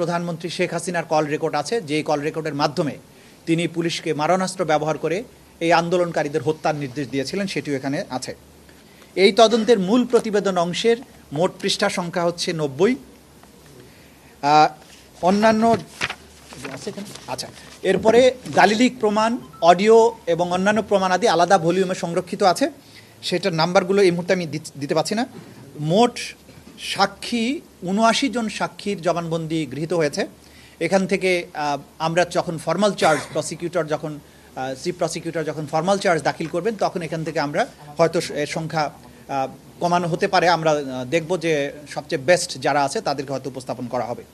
প্রধানমন্ত্রী শেখ হাসিনার call record আছে, যে কল রেকর্ডের মাধ্যমে তিনি পুলিশকে মারণাস্ত্র ব্যবহার করে এই আন্দোলনকারীদের হত্যার নির্দেশ দিয়েছিলেন, সেটিও এখানে আছে। এই তদন্তের মূল প্রতিবেদন অংশের মোট পৃষ্ঠা সংখ্যা হচ্ছে 90। অন্যান্য আচ্ছা, এরপরে দালিলিক প্রমাণ, অডিও এবং অন্যান্য প্রমাণাদি আলাদা ভলিউমে সংরক্ষিত আছে, সেটার নাম্বারগুলো এই মুহূর্তে আমি দিতে পারছি না। মোট সাক্ষী 79 জন সাক্ষীর জবানবন্দি গৃহীত হয়েছে। এখান থেকে আমরা যখন ফর্মাল চার্জ চিফ প্রসিকিউটর যখন ফর্মাল চার্জ দাখিল করবেন, তখন এখান থেকে আমরা হয়তো এর সংখ্যা কমানো হতে পারে। আমরা দেখব যে সবচেয়ে বেস্ট যারা আছে তাদেরকে হয়তো উপস্থাপন করা হবে।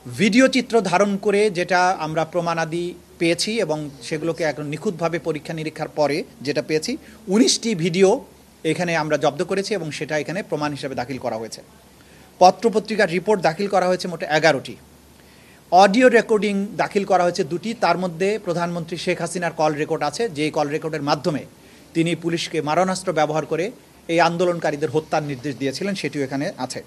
ভিডিও চিত্র ধারণ করে যেটা আমরা প্রমাণাদি পেয়েছি এবং সেগুলোকে এখন নিখুঁতভাবে পরীক্ষা নিরীক্ষার পরে যেটা পেয়েছি, 19টি ভিডিও এখানে আমরা জব্দ করেছি এবং সেটা এখানে প্রমাণ হিসেবে দাখিল করা হয়েছে। পত্রপত্রিকার রিপোর্ট দাখিল করা হয়েছে মোট 11টি। অডিও রেকর্ডিং দাখিল করা হয়েছে 2টি, তার মধ্যে প্রধানমন্ত্রী শেখ হাসিনার কল রেকর্ড আছে, যে কল রেকর্ডের মাধ্যমে তিনি পুলিশকে মারণাস্ত্র ব্যবহার করে এই আন্দোলনকারীদের হত্যার নির্দেশ দিয়েছিলেন, সেটিও এখানে আছে।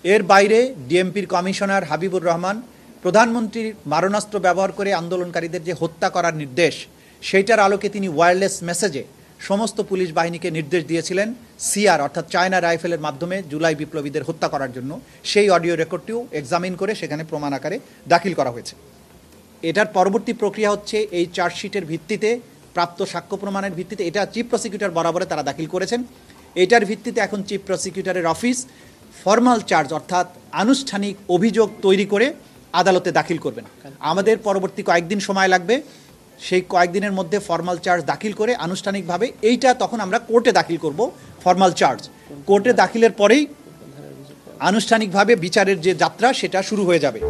এর বাইরে ডিএমপির কমিশনার হাবিবুর রহমান প্রধানমন্ত্রীর মারণাস্ত্র ব্যবহার করে আন্দোলনকারীদের যে হত্যা করার নির্দেশ, সেইটার আলোকে তিনি ওয়্যারলেস মেসেজে সমস্ত পুলিশ বাহিনীকে নির্দেশ দিয়েছিলেন সিআর অর্থাৎ চায়না রাইফেলের মাধ্যমে জুলাই বিপ্লবীদের হত্যা করার জন্য। সেই অডিও রেকর্ডটিও এক্সামিন করে সেখানে প্রমাণ আকারে দাখিল করা হয়েছে। এটার পরবর্তী প্রক্রিয়া হচ্ছে এই চার্জশিটের ভিত্তিতে, প্রাপ্ত সাক্ষ্য প্রমাণের ভিত্তিতে, এটা চিফ প্রসিকিউটর বরাবরে তারা দাখিল করেছেন। এটার ভিত্তিতে এখন চিফ প্রসিকিউটরের অফিস ফর্মাল চার্জ অর্থাৎ আনুষ্ঠানিক অভিযোগ তৈরি করে আদালতে দাখিল করবেন। আমাদের পরবর্তী কয়েকদিন সময় লাগবে, সেই কয়েকদিনের মধ্যে ফর্মাল চার্জ দাখিল করে আনুষ্ঠানিকভাবে এইটা তখন আমরা কোর্টে দাখিল করব। ফর্মাল চার্জ কোর্টে দাখিলের পরেই আনুষ্ঠানিকভাবে বিচারের যে যাত্রা সেটা শুরু হয়ে যাবে।